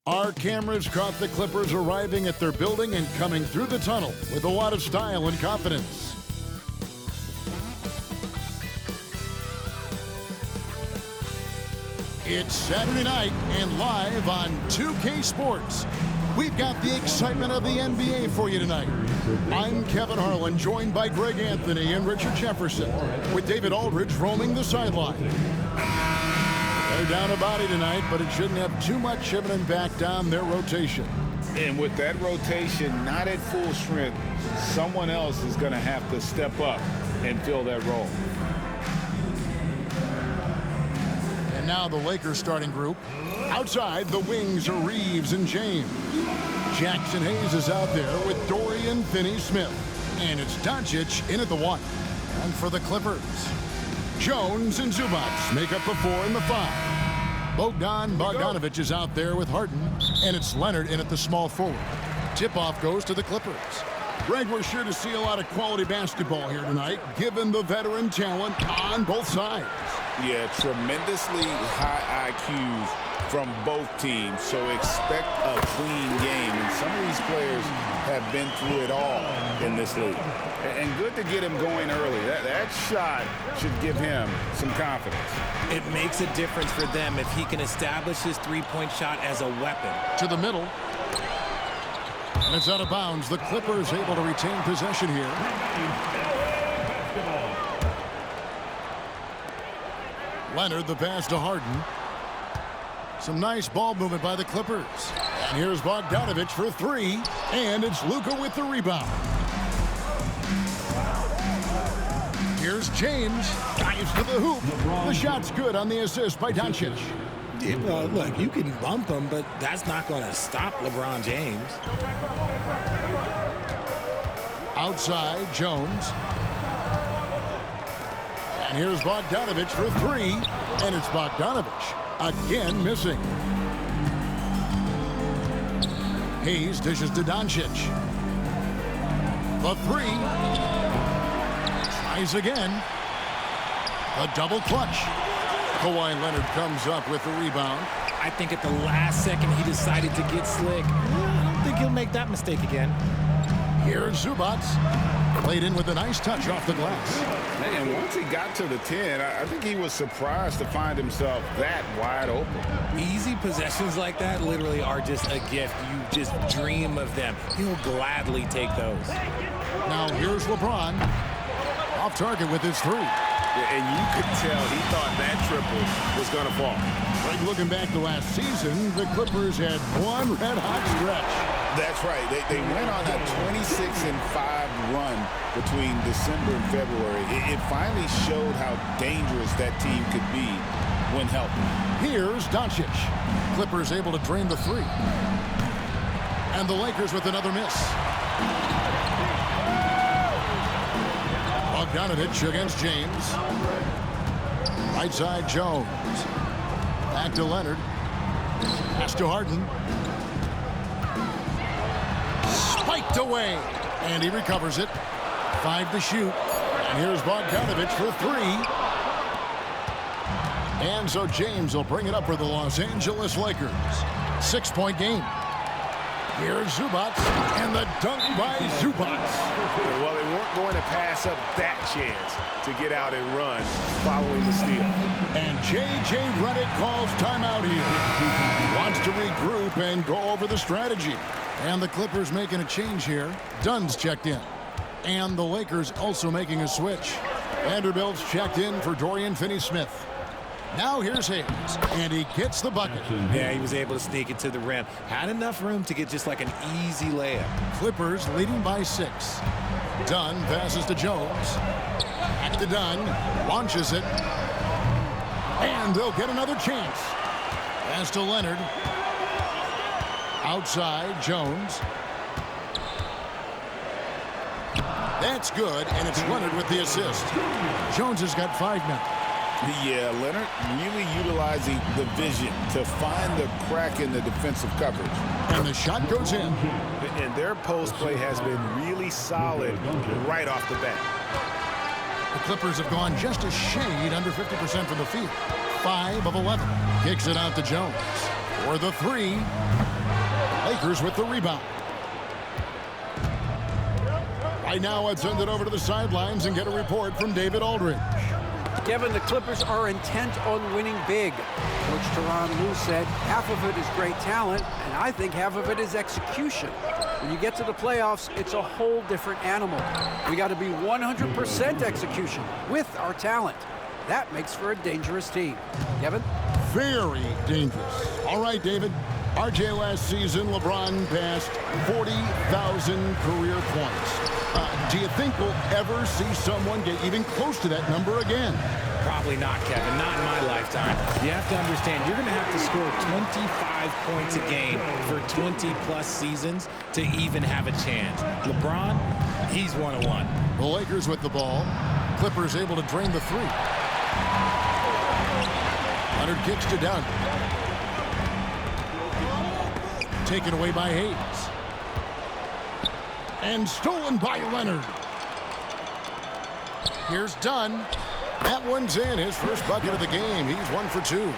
Our cameras caught the Clippers arriving at their building and coming through the tunnel with a lot of style and confidence. It's Saturday night and live on 2K Sports. We've got the excitement of the NBA for you tonight. I'm Kevin Harlan, joined by Greg Anthony and Richard Jefferson, with David Aldridge roaming the sideline. They're down a body tonight, but it shouldn't have too much of an impact on their rotation. And with that rotation not at full strength, someone else is going to have to step up and fill that role. And now the Lakers starting group. Outside, the wings are Reeves and James. Jackson Hayes is out there with Dorian Finney-Smith. And it's Doncic in at the 1. And for the Clippers, Jones and Zubac make up the 4 and the 5. Bogdanovich is out there with Harden, and it's Leonard in at the small forward. Tip-off goes to the Clippers. Greg, we're sure to see a lot of quality basketball here tonight, given the veteran talent on both sides. Yeah, tremendously high IQs from both teams, so expect a clean game. And some of these players have been through it all in this league. And good to get him going early. That shot should give him some confidence. It makes a difference for them if he can establish his three-point shot as a weapon. To the middle. And it's out of bounds. The Clippers able to retain possession here. Leonard, the pass to Harden. Some nice ball movement by the Clippers. And here's Bogdanovich for 3. And it's Luka with the rebound. Here's James. Dives to the hoop. The shot's good on the assist by Doncic. Look, you can bump him, but that's not going to stop LeBron James. Outside, Jones. And here's Bogdanovich for 3. And it's Bogdanovich again missing. Hayes dishes to Doncic. The 3. Tries again. A double clutch. Kawhi Leonard comes up with the rebound. I think at the last second he decided to get slick. I don't think he'll make that mistake again. Here's Zubac. Played in with a nice touch off the glass. And once he got to the 10, I think he was surprised to find himself that wide open. Easy possessions like that literally are just a gift. You just dream of them. He'll gladly take those. Now here's LeBron. Off target with his 3. And you could tell he thought that triple was going to fall. Like looking back to last season, the Clippers had one red-hot stretch. That's right. They went on a 26-5 run between December and February. It finally showed how dangerous that team could be when healthy. Here's Doncic. Clippers able to drain the 3. And the Lakers with another miss. Bogdanovich against James. Right side, Jones. Back to Leonard. Pass to Harden. Spiked away. And he recovers it. 5 to shoot. And here's Bogdanovich for 3. And so James will bring it up for the Los Angeles Lakers. 6-point game. Here's Zubac, and the dunk by Zubac. Well, they weren't going to pass up that chance to get out and run following the steal. And J.J. Redick calls timeout here. Wants to regroup and go over the strategy. And the Clippers making a change here. Dunn's checked in. And the Lakers also making a switch. Vanderbilt's checked in for Dorian Finney-Smith. Now here's Hayes, and he gets the bucket. Yeah, he was able to sneak it to the rim. Had enough room to get just like an easy layup. Clippers leading by 6. Dunn passes to Jones. Back to Dunn. Launches it. And they'll get another chance. Pass to Leonard. Outside, Jones. That's good, and it's Leonard with the assist. Jones has got 5 now. Yeah, Leonard really utilizing the vision to find the crack in the defensive coverage. And the shot goes in. And their post play has been really solid right off the bat. The Clippers have gone just a shade under 50% from the field. 5 of 11. Kicks it out to Jones. For the three. Lakers with the rebound. Right now, let's send it over to the sidelines and get a report from David Aldridge. Kevin, the Clippers are intent on winning big. Coach Tyronn Lue said half of it is great talent, and I think half of it is execution. When you get to the playoffs, it's a whole different animal. We got to be 100% execution with our talent. That makes for a dangerous team. Kevin? Very dangerous. All right, David. RJ, last season, LeBron passed 40,000 career points. Do you think we'll ever see someone get even close to that number again? Probably not, Kevin. Not in my lifetime. You have to understand, you're going to have to score 25 points a game for 20-plus seasons to even have a chance. LeBron, he's one-on-one. The Lakers with the ball. Clippers able to drain the three. Leonard kicks to Dunn. Taken away by Hayes. And stolen by Leonard. Here's Dunn. That one's in. His first bucket of the game. He's 1 for 2.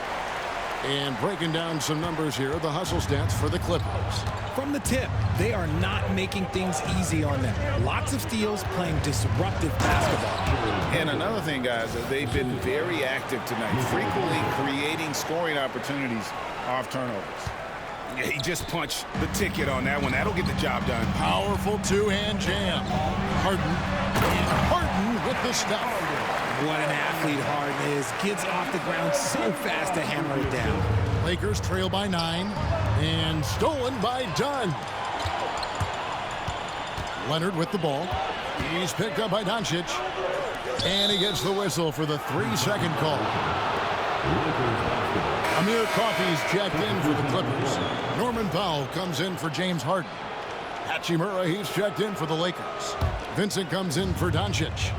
And breaking down some numbers here, the hustle stats for the Clippers. From the tip, they are not making things easy on them. Lots of steals, playing disruptive basketball. And another thing, guys, they've been very active tonight, frequently creating scoring opportunities off turnovers. Yeah, he just punched the ticket on that one. That'll get the job done. Powerful two-hand jam. Harden. And Harden with the stop. What an athlete Harden is. Gets off the ground so fast to hammer it down. Lakers trail by 9. And stolen by Dunn. Leonard with the ball. He's picked up by Doncic. And he gets the whistle for the 3-second call. Amir Coffey's checked in for the Clippers. Norman Powell comes in for James Harden. Hachimura, he's checked in for the Lakers. Vincent comes in for Doncic.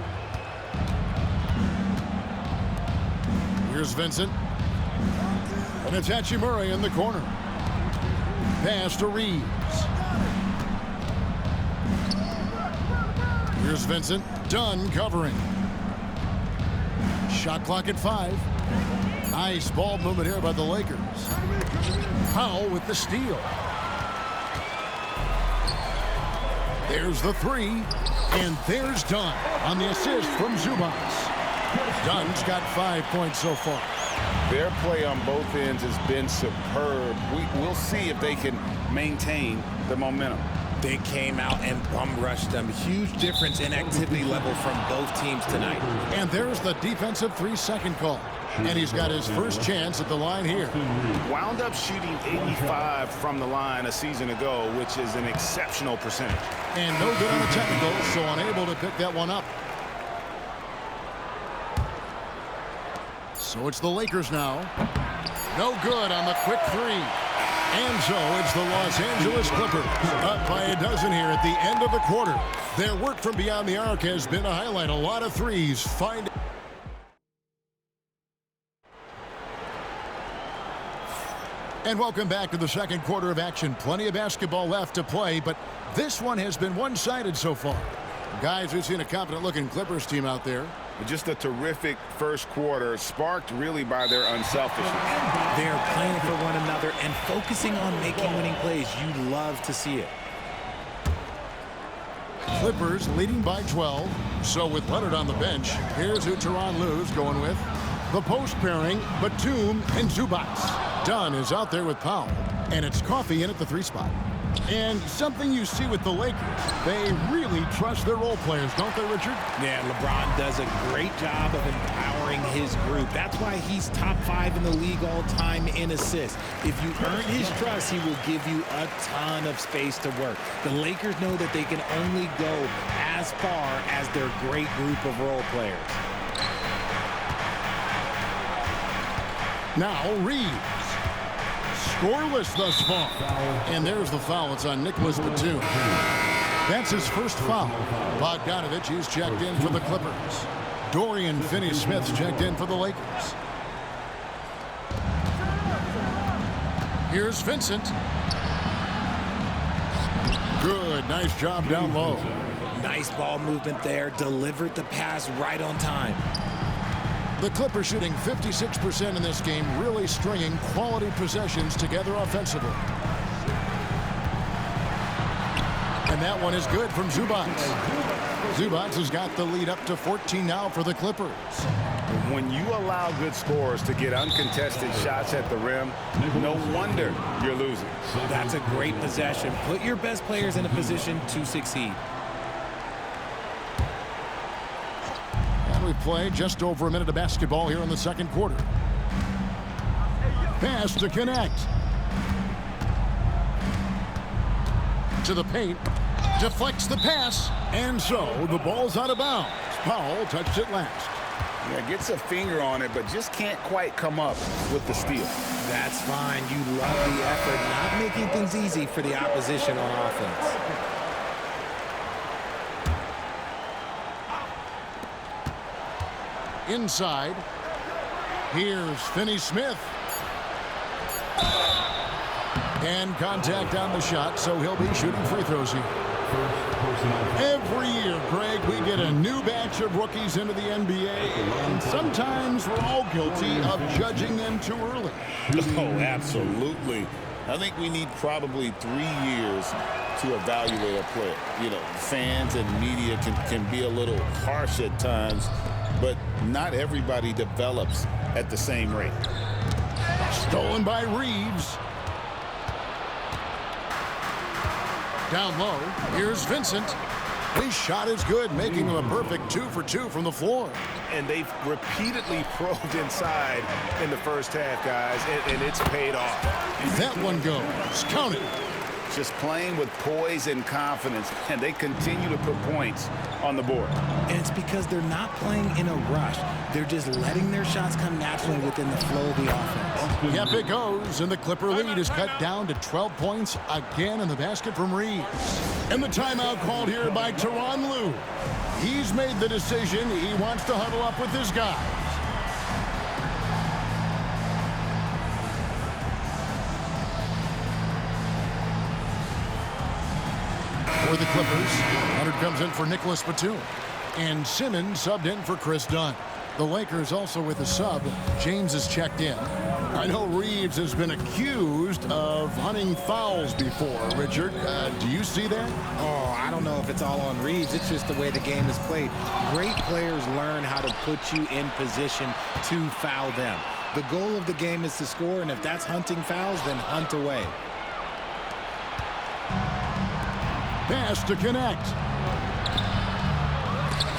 Here's Vincent. And it's Hachimura in the corner. Pass to Reeves. Here's Vincent. Dunn covering. Shot clock at 5. Nice ball movement here by the Lakers. Powell with the steal. There's the 3. And there's Dunn on the assist from Zubac. Dunn's got 5 points so far. Their play on both ends has been superb. We'll see if they can maintain the momentum. They came out and bum rushed them. Huge difference in activity level from both teams tonight. And there's the defensive 3-second call. And he's got his first chance at the line here. Wound up shooting 85 from the line a season ago, which is an exceptional percentage. And no good on the technical, so unable to pick that one up. So it's the Lakers now. No good on the quick 3. And so it's the Los Angeles Clippers up by a dozen here at the end of the quarter. Their work from beyond the arc has been a highlight. A lot of threes. And welcome back to the second quarter of action. Plenty of basketball left to play, but this one has been one-sided so far. Guys, we've seen a confident-looking Clippers team out there. Just a terrific first quarter, sparked really by their unselfishness. They're playing for one another and focusing on making winning plays. You love to see it. Clippers leading by 12. So with Leonard on the bench, here's who Tyronn Lue's going with. The post pairing, Batum and Zubac. Dunn is out there with Powell. And it's Coffey in at the 3 spot. And something you see with the Lakers, they really trust their role players, don't they, Richard? Yeah, LeBron does a great job of empowering his group. That's why he's top 5 in the league all time in assists. If you earn his trust, he will give you a ton of space to work. The Lakers know that they can only go as far as their great group of role players. Now Reeves. Scoreless thus far. And there's the foul. It's on Nicholas Batum. That's his first foul. Bogdanovich, he's checked in for the Clippers. Dorian Finney-Smith's checked in for the Lakers. Here's Vincent. Good. Nice job down low. Nice ball movement there. Delivered the pass right on time. The Clippers shooting 56% in this game, really stringing quality possessions together offensively. And that one is good from Zubac. Zubac has got the lead up to 14 now for the Clippers. When you allow good scorers to get uncontested shots at the rim, no wonder you're losing. That's a great possession. Put your best players in a position to succeed. And we play just over a minute of basketball here in the second quarter. Pass to connect. To the paint. Deflects the pass. And so the ball's out of bounds. Powell touched it last. Yeah, gets a finger on it, but just can't quite come up with the steal. That's fine. You love the effort, not making things easy for the opposition on offense. Inside. Here's Finney-Smith. And contact on the shot, so he'll be shooting free throws here. Every year, Greg, we get a new batch of rookies into the NBA, and sometimes we're all guilty of judging them too early. Oh, absolutely. I think we need probably 3 years to evaluate a player. You know, fans and media can be a little harsh at times, but not everybody develops at the same rate. Stolen by Reeves. Down low, here's Vincent. His shot is good, making him a perfect 2 for 2 from the floor. And they've repeatedly probed inside in the first half, guys, and it's paid off. That one goes. Count it. Just playing with poise and confidence, and they continue to put points on the board. And it's because they're not playing in a rush. They're just letting their shots come naturally within the flow of the offense. Yep, it goes, and the Clipper lead is cut down to 12 points again in the basket from Reeves. And the timeout called here by Tyronn Lue. He's made the decision. He wants to huddle up with his guys. For the Clippers, Leonard comes in for Nicholas Batum. And Simmons subbed in for Chris Dunn. The Lakers also with a sub. James is checked in. I know Reeves has been accused of hunting fouls before. Richard, do you see that? Oh, I don't know if it's all on Reeves. It's just the way the game is played. Great players learn how to put you in position to foul them. The goal of the game is to score, and if that's hunting fouls, then hunt away. Pass to connect.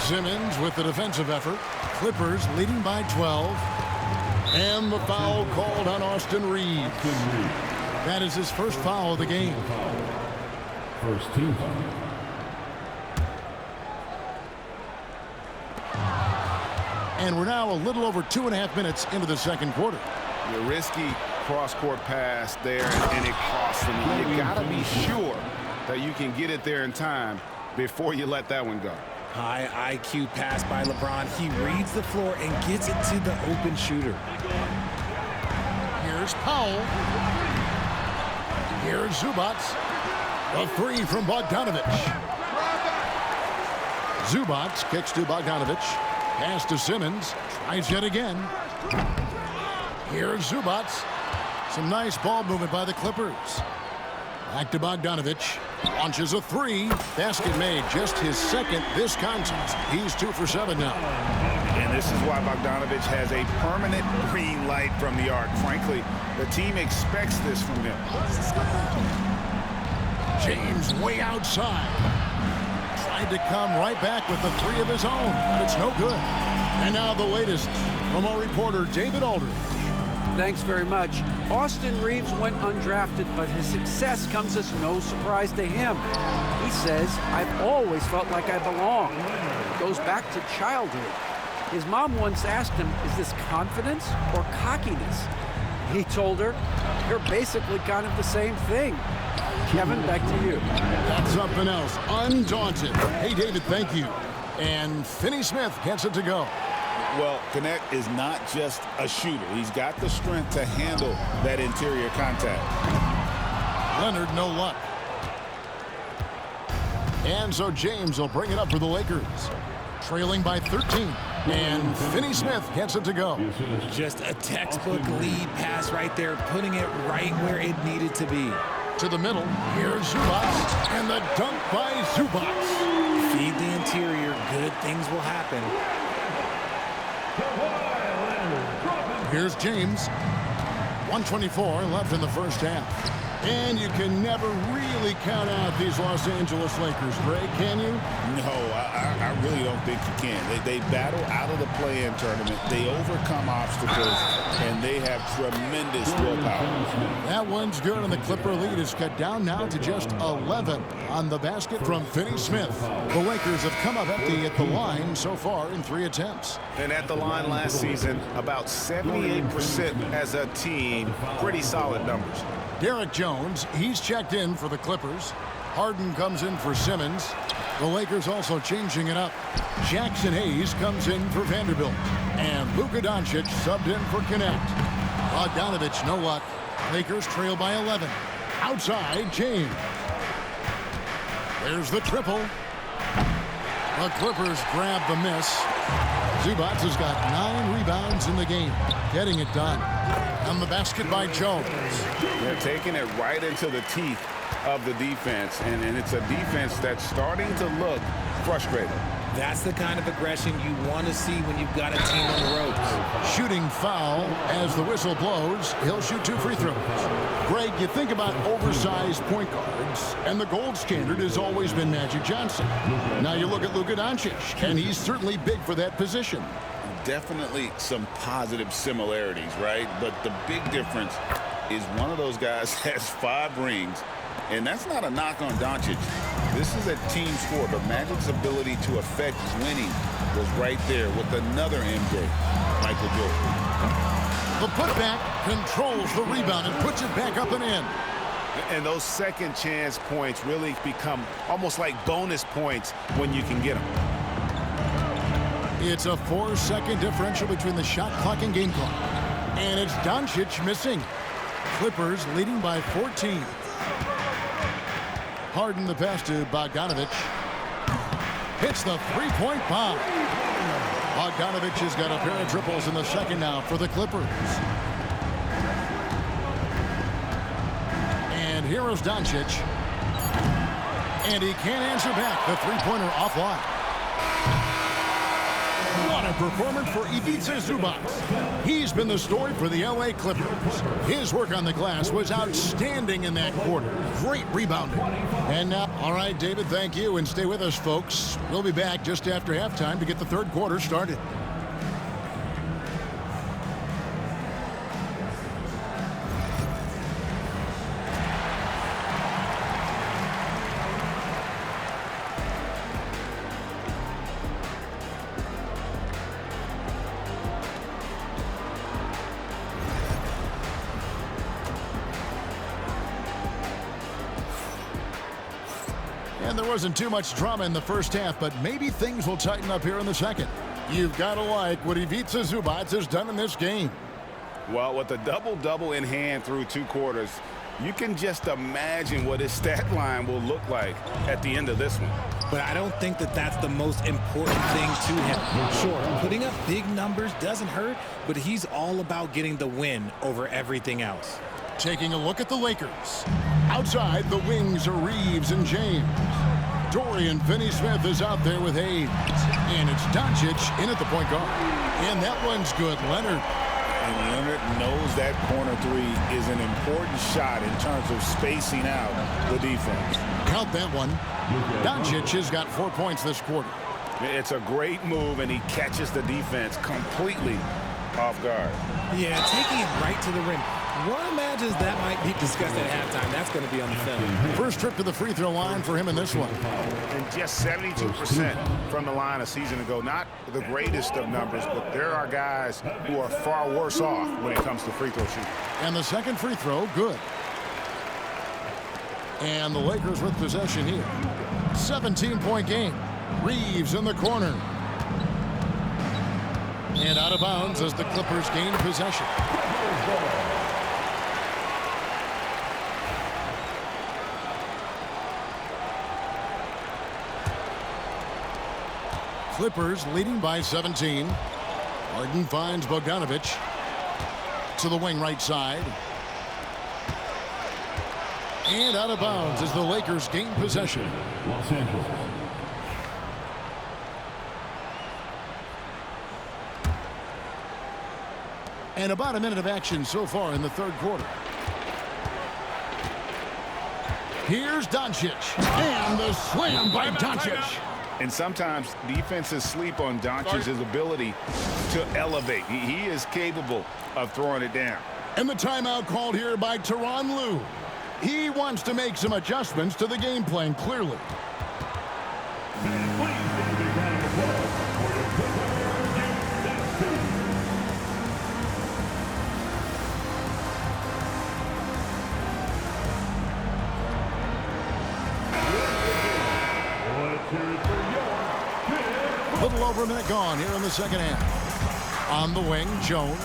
Simmons with the defensive effort. Clippers leading by 12. And the foul called on Austin Reeves. That is his first foul of the game. First team foul. And we're now a little over 2.5 minutes into the second quarter. The risky cross-court pass there, and it costs them. You got to be sure that you can get it there in time before you let that one go. High IQ pass by LeBron. He reads the floor and gets it to the open shooter. Here's Powell. Here's Zubac. A three from Bogdanovic. Zubac kicks to Bogdanovic. Pass to Simmons. Tries yet again. Here's Zubac. Some nice ball movement by the Clippers. Back to Bogdanovic. Launches a three. Basket made. Just his second this contest. He's 2 for 7 now. And this is why Bogdanovic has a permanent green light from the arc. Frankly, the team expects this from him. James way outside. Tried to come right back with the three of his own, but it's no good. And now the latest from our reporter, David Aldridge. Thanks very much. Austin Reeves went undrafted, but his success comes as no surprise to him. He says, "I've always felt like I belong." It goes back to childhood. His mom once asked him, "Is this confidence or cockiness?" He told her, "You're basically kind of the same thing." Kevin, back to you. That's something else. Undaunted. Hey, David, thank you. And Finney-Smith gets it to go. Well, Connect is not just a shooter. He's got the strength to handle that interior contact. Leonard, no luck. And so James will bring it up for the Lakers. Trailing by 13. And Finney Smith gets it to go. Just a textbook lead pass right there, putting it right where it needed to be. To the middle, here's Zubac, and the dunk by Zubac. Feed the interior, good things will happen. Here's James. 1:24 left in the first half. And you can never really count out these Los Angeles Lakers, Greg, can you? No, I really don't think you can. They battle out of the play-in tournament. They overcome obstacles, and they have tremendous willpower. That one's good, and the Clipper lead is cut down now to just 11 on the basket from Finney Smith. The Lakers have come up empty at the line so far in 3 attempts. And at the line last season, about 78% as a team. Pretty solid numbers. Derek Jones, he's checked in for the Clippers. Harden comes in for Simmons. The Lakers also changing it up. Jackson Hayes comes in for Vanderbilt. And Luka Doncic subbed in for Connect. Bogdanovich, no luck. Lakers trail by 11. Outside, James. There's the triple. The Clippers grab the miss. Zubac has got 9 rebounds in the game, getting it done. On the basket by Jones. They're taking it right into the teeth of the defense, and it's a defense that's starting to look frustrated. That's the kind of aggression you want to see when you've got a team on the ropes. Shooting foul as the whistle blows. He'll shoot 2 free throws. Greg, you think about oversized point guards, and the gold standard has always been Magic Johnson. Now you look at Luka Doncic, and he's certainly big for that position. Definitely some positive similarities, right? But the big difference is one of those guys has 5 rings, and that's not a knock on Doncic. This is a team sport. The Magic's ability to affect winning was right there with another MJ, Michael Jordan. The putback controls the rebound and puts it back up and in. And those second chance points really become almost like bonus points when you can get them. It's a 4-second differential between the shot clock and game clock. And it's Doncic missing. Clippers leading by 14. Harden the pass to Bogdanovich. Hits the 3-point bomb. Bogdanovich has got a pair of triples in the second now for the Clippers. And here is Doncic. And he can't answer back. The 3-pointer offline. What a performance for Ivica Zubac. He's been the story for the LA Clippers. His work on the glass was outstanding in that quarter. Great rebounding. And now, all right, David, thank you. And stay with us, folks. We'll be back just after halftime to get the third quarter started. And there wasn't too much drama in the first half, but maybe things will tighten up here in the second. You've got to like what Ivica Zubac has done in this game. Well, with a double-double in hand through 2 quarters, you can just imagine what his stat line will look like at the end of this one. But I don't think that that's the most important thing to him. Sure, putting up big numbers doesn't hurt, but he's all about getting the win over everything else. Taking a look at the Lakers. Outside, the wings are Reeves and James. Dorian Finney-Smith is out there with Hayes. And it's Doncic in at the point guard. And that one's good. Leonard. And Leonard knows that corner 3 is an important shot in terms of spacing out the defense. Count that one. Doncic has got 4 points this quarter. It's a great move, and he catches the defense completely off guard. Yeah, taking it right to the rim. One imagines that might be discussed at halftime. That's going to be on the film. First trip to the free throw line for him in this one. And just 72% from the line a season ago. Not the greatest of numbers, but there are guys who are far worse off when it comes to free throw shooting. And the second free throw, good. And the Lakers with possession here. 17-point game. Reeves in the corner. And out of bounds as the Clippers gain possession. Clippers leading by 17. Harden finds Bogdanovic to the wing right side. And out of bounds as the Lakers gain possession. Los Angeles. And about a minute of action so far in the third quarter. Here's Doncic. And the slam by Doncic. And sometimes defenses sleep on Doncic's ability to elevate. He is capable of throwing it down. And the timeout called here by Tyronn Lue. He wants to make some adjustments to the game plan, clearly. A little over a minute gone here in the second half. On the wing, Jones.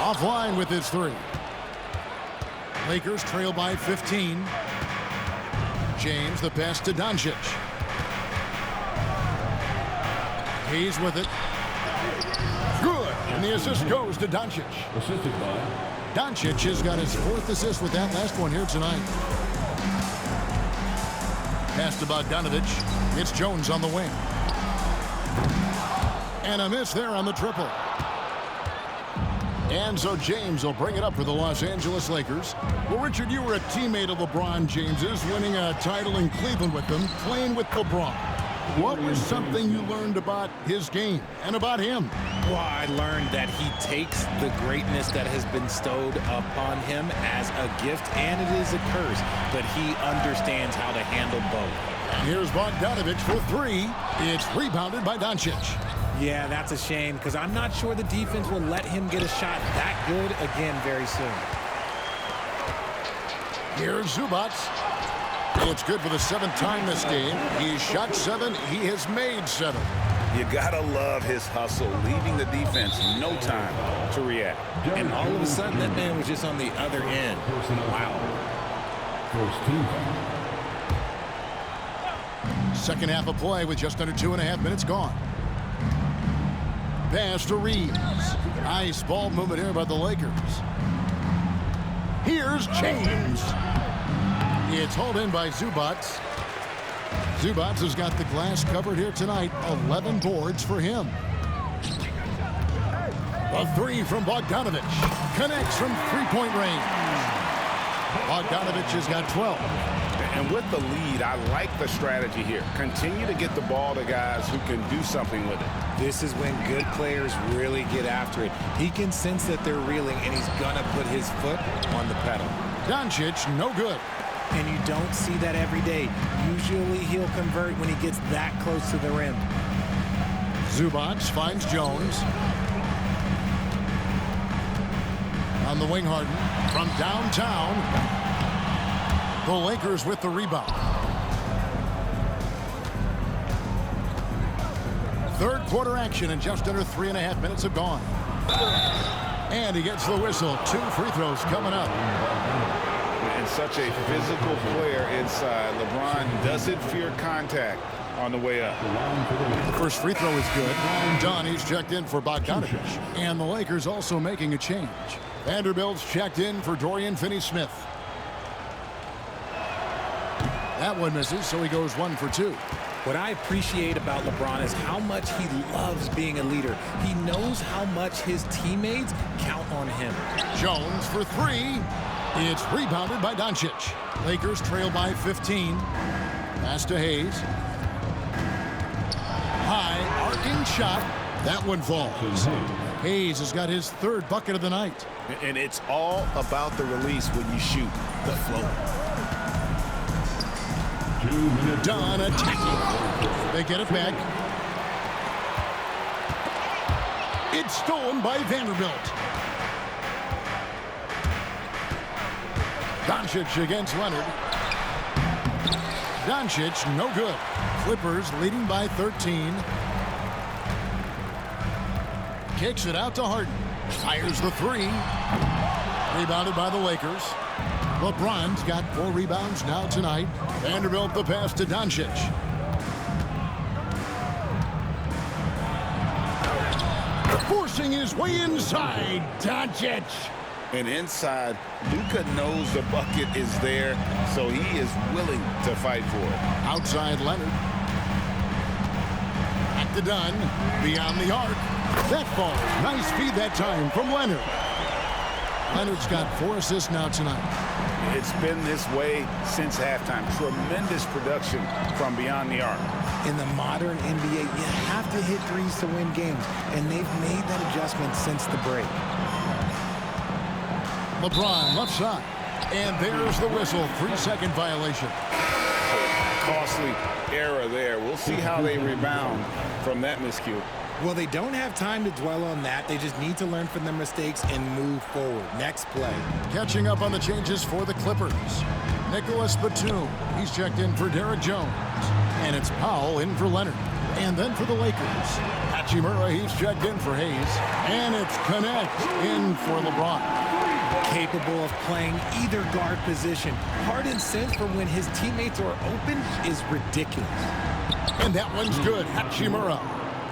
Offline with his three. Lakers trail by 15. James, the pass to Doncic. Hayes with it. Good. And the assist goes to Doncic. Assisted by Doncic has got his 4th assist with that last one here tonight. Pass to Bogdanovic. It's Jones on the wing. And a miss there on the triple. And so James will bring it up for the Los Angeles Lakers. Well, Richard, you were a teammate of LeBron James's, winning a title in Cleveland with them, playing with LeBron. What was something you learned about his game and about him? Well, I learned that he takes the greatness that has been bestowed upon him as a gift, and it is a curse, but he understands how to handle both. And here's Bogdanovic for three. It's rebounded by Doncic. Yeah, that's a shame, because I'm not sure the defense will let him get a shot that good again very soon. Here's Zubac. It's good for the 7th time this game. He's shot 7. He has made 7. You gotta love his hustle, leaving the defense no time to react. And all of a sudden, that man was just on the other end. Wow. first team. Second half of play with just under 2.5 minutes gone. Pass to Reeves. Nice ball movement here by the Lakers. Here's James. It's hauled in by Zubac. Zubac has got the glass covered here tonight. 11 boards for him. A three from Bogdanovic. Connects from three-point range. Bogdanovic has got 12. And with the lead, I like the strategy here. Continue to get the ball to guys who can do something with it. This is when good players really get after it. He can sense that they're reeling, and he's going to put his foot on the pedal. Doncic, no good. And you don't see that every day. Usually he'll convert when he gets that close to the rim. Zubac finds Jones. On the wing, Harden. From downtown. The Lakers with the rebound. Third quarter action, and just under 3.5 minutes have gone. And he gets the whistle. 2 free throws coming up. And such a physical player inside. LeBron doesn't fear contact on the way up. The first free throw is good. Donnie's checked in for Bogdanovic. And the Lakers also making a change. Vanderbilt's checked in for Dorian Finney-Smith. That one misses, so he goes 1 for 2. What I appreciate about LeBron is how much he loves being a leader. He knows how much his teammates count on him. Jones for 3. It's rebounded by Doncic. Lakers trail by 15. Pass to Hayes. High, arcing shot. That one falls. Hayes has got his 3rd bucket of the night. And it's all about the release when you shoot the float. Done attacking. They get it back. It's stolen by Vanderbilt. Doncic against Leonard. Doncic, no good. Clippers leading by 13. Kicks it out to Harden. Fires the 3. Rebounded by the Lakers. LeBron's got 4 rebounds now tonight. Vanderbilt the pass to Doncic. forcing his way inside. Doncic. And inside, Luka knows the bucket is there, so he is willing to fight for it. Outside Leonard. Back to Dunn. Beyond the arc. That falls. Nice feed that time from Leonard. Leonard's got 4 assists now tonight. It's been this way since halftime. Tremendous production from beyond the arc. In the modern NBA, you have to hit threes to win games, and they've made that adjustment since the break. LeBron left side. And there's the whistle. 3-second violation. Costly error there. We'll see how they rebound from that miscue. Well, they don't have time to dwell on that. They just need to learn from their mistakes and move forward. Next play. Catching up on the changes for the Clippers. Nicholas Batum. He's checked in for Derek Jones. And it's Powell in for Leonard. And then for the Lakers. Hachimura, he's checked in for Hayes. And it's Connect in for LeBron. Capable of playing either guard position. Harden's sense for when his teammates are open is ridiculous. And that one's good. Hachimura.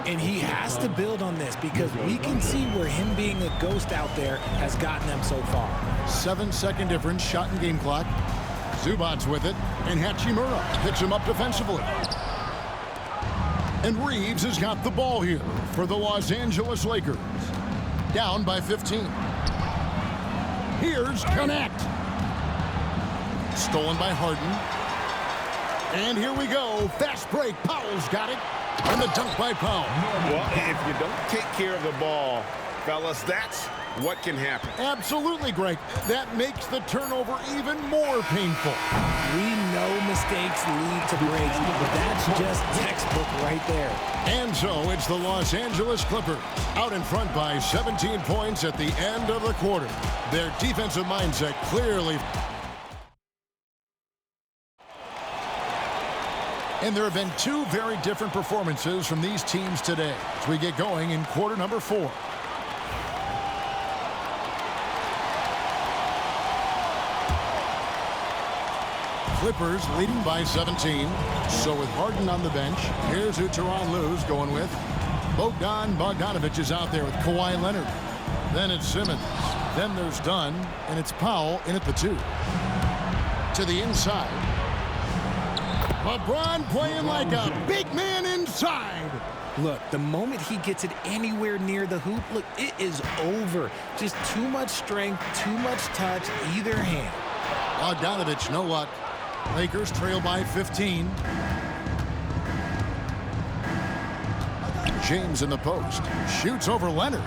And he has to build on this because we can see where him being a ghost out there has gotten them so far. 7-second difference, shot and game clock. Zubac's with it, and Hachimura picks him up defensively. And Reeves has got the ball here for the Los Angeles Lakers. Down by 15. Here's Connect. Stolen by Harden. And here we go. Fast break. Powell's got it. And the dunk by Powell. Well, if you don't take care of the ball, fellas, that's what can happen. Absolutely, Greg. That makes the turnover even more painful. We know mistakes lead to breaks, but that's just textbook right there. And so it's the Los Angeles Clippers out in front by 17 points at the end of the quarter. Their defensive mindset clearly. And there have been 2 very different performances from these teams today as we get going in quarter number 4. Clippers leading by 17. So with Harden on the bench, here's who Tyronn Lue's going with. Bogdan Bogdanovic is out there with Kawhi Leonard. Then it's Simmons. Then there's Dunn, and it's Powell in at the 2. To the inside. LeBron playing like a big man inside. Look, the moment he gets it anywhere near the hoop, look, it is over. Just too much strength, too much touch, either hand. Bogdanovic, no luck. Lakers trail by 15. James in the post. Shoots over Leonard.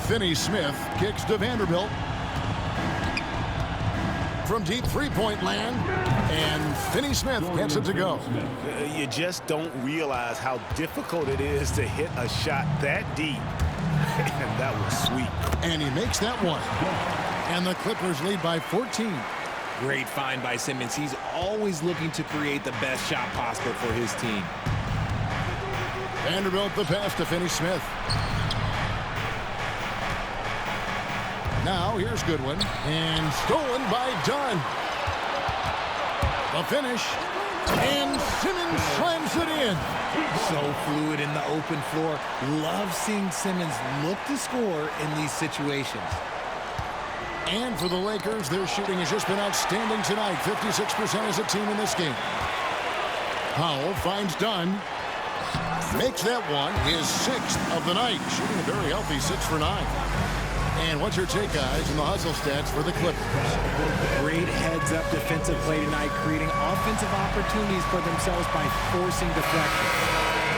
Finney-Smith kicks to Vanderbilt. From deep three-point land. And Finney-Smith gets it to go. You just don't realize how difficult it is to hit a shot that deep. And that was sweet. And he makes that one. And the Clippers lead by 14. Great find by Simmons. He's always looking to create the best shot possible for his team. Vanderbilt the pass to Finney-Smith. Now here's Goodwin. And stolen by Dunn. The finish. And Simmons slams it in. So fluid in the open floor. Love seeing Simmons look to score in these situations. And for the Lakers, their shooting has just been outstanding tonight. 56% as a team in this game. Powell finds Dunn. Makes that one his 6th of the night. Shooting a very healthy 6 for 9. And what's your take, guys, in the hustle stats for the Clippers? Great heads-up defensive play tonight, creating offensive opportunities for themselves by forcing deflections.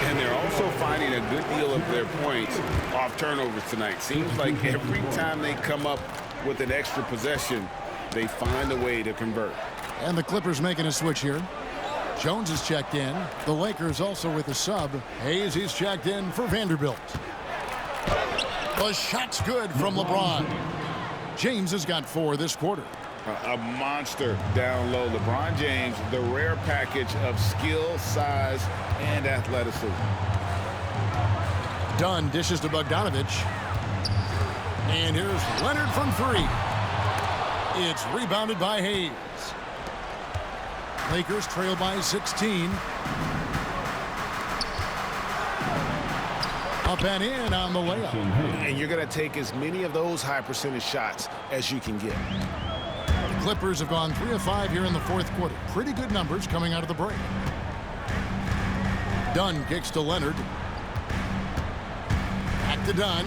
And they're also finding a good deal of their points off turnovers tonight. Seems like every time they come up with an extra possession, they find a way to convert. And the Clippers making a switch here. Jones is checked in. The Lakers also with a sub. Hayes, he's checked in for Vanderbilt. The shot's good from LeBron. James has got 4 this quarter. A monster down low. LeBron James, the rare package of skill, size, and athleticism. Dunn dishes to Bogdanovic. And here's Leonard from 3. It's rebounded by Hayes. Lakers trail by 16. A Up and in on the layup. And you're going to take as many of those high percentage shots as you can get. The Clippers have gone 3 of 5 here in the fourth quarter. Pretty good numbers coming out of the break. Dunn kicks to Leonard. Back to Dunn.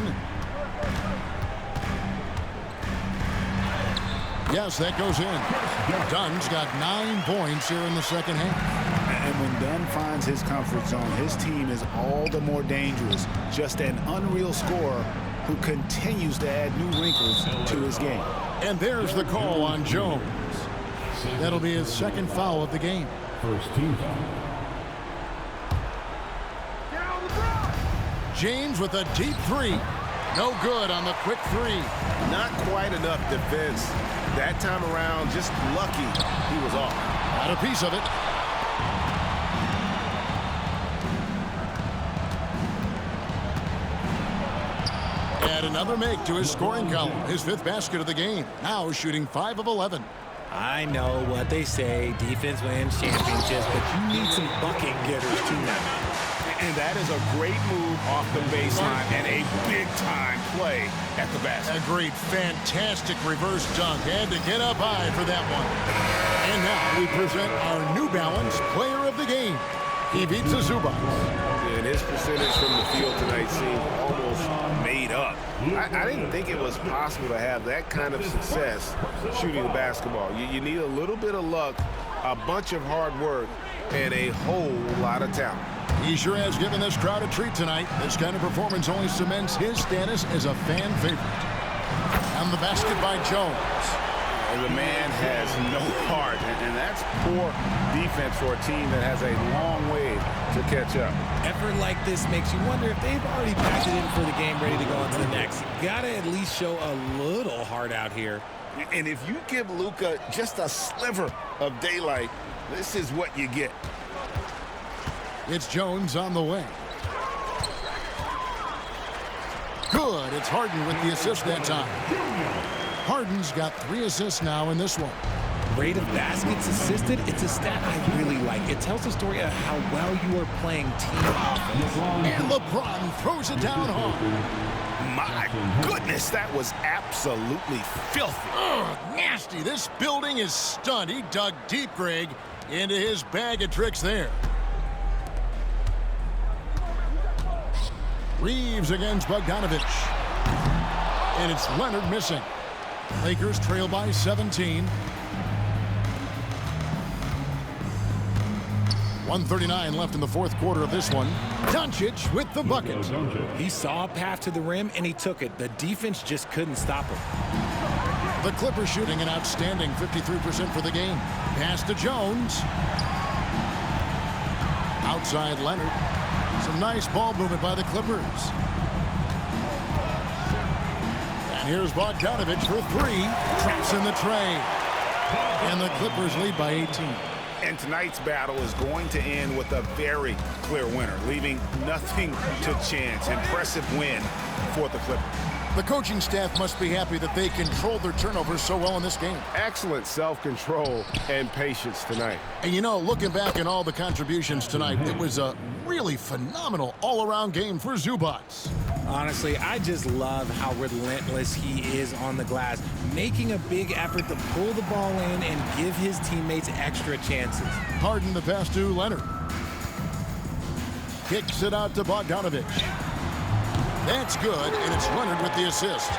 Yes, that goes in. Dunn's got 9 points here in the second half. And when Dunn finds his comfort zone, his team is all the more dangerous. Just an unreal scorer who continues to add new wrinkles to his game. And there's the call on Jones. That'll be his second foul of the game. First team foul. James with a deep three. No good on the quick three. Not quite enough defense. That time around, just lucky he was off. Got a piece of it. Add another make to his scoring column. His 5th basket of the game. Now shooting 5 of 11. I know what they say, defense wins championships, but you need some bucket getters too now. And that is a great move off the baseline and a big-time play at the basket. Agreed. Fantastic reverse dunk. Had to get up high for that one. And now we present our New Balance Player of the Game. He beats the Zubats. And his percentage from the field tonight seemed almost made up. I didn't think it was possible to have that kind of success shooting the basketball. You need a little bit of luck, a bunch of hard work, and a whole lot of talent. He sure has given this crowd a treat tonight. This kind of performance only cements his status as a fan favorite. And the basket by Jones. The man has no heart, and that's poor defense for a team that has a long way to catch up. Effort like this makes you wonder if they've already packed it in for the game, ready to go on to the next. You gotta at least show a little heart out here. And if you give Luka just a sliver of daylight, this is what you get. It's Jones on the way. Good. It's Harden with the assist that time. Harden's got 3 assists now in this one. Rate of baskets assisted, it's a stat I really like. It tells the story of how well you are playing team offense. And LeBron throws it down hard. My goodness, that was absolutely filthy. Ugh, nasty. This building is stunned. He dug deep, Greg, into his bag of tricks there. Reeves against Bogdanovich. And it's Leonard missing. Lakers trail by 17. 1:39 left in the fourth quarter of this one. Doncic with the bucket. He saw a path to the rim, and he took it. The defense just couldn't stop him. The Clippers shooting an outstanding 53% for the game. Pass to Jones. Outside Leonard. Some nice ball movement by the Clippers. And here's Bogdanovich for 3. Traps in the tray. And the Clippers lead by 18. And tonight's battle is going to end with a very clear winner, leaving nothing to chance. Impressive win for the Clippers. The coaching staff must be happy that they controlled their turnovers so well in this game. Excellent self-control and patience tonight. And you know, looking back at all the contributions tonight, it was a really phenomenal all-around game for Zubats. Honestly, I just love how relentless he is on the glass, making a big effort to pull the ball in and give his teammates extra chances. Harden the pass to Leonard. Kicks it out to Bogdanovich. That's good, and it's Leonard with the assist.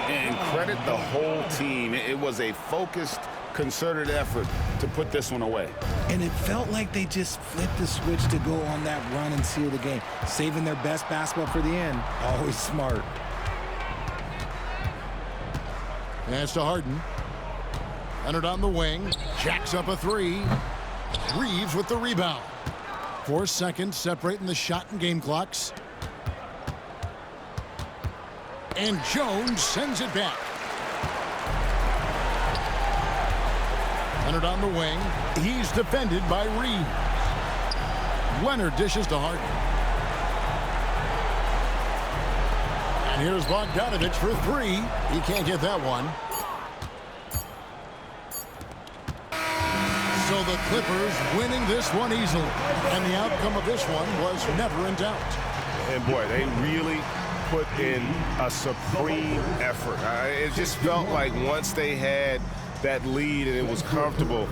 And credit the whole team. It was a focused, concerted effort to put this one away. And it felt like they just flipped the switch to go on that run and seal the game, saving their best basketball for the end. Always smart. Pass to Harden. Leonard on the wing. Jacks up a 3. Reeves with the rebound. 4 seconds separating the shot and game clocks. And Jones sends it back. Leonard on the wing. He's defended by Reeves. Leonard dishes to Harden. And here's Bogdanovich for 3. He can't get that one. So the Clippers winning this one easily. And the outcome of this one was never in doubt. And boy, they really put in a supreme effort. It just felt like once they had that lead and it was comfortable,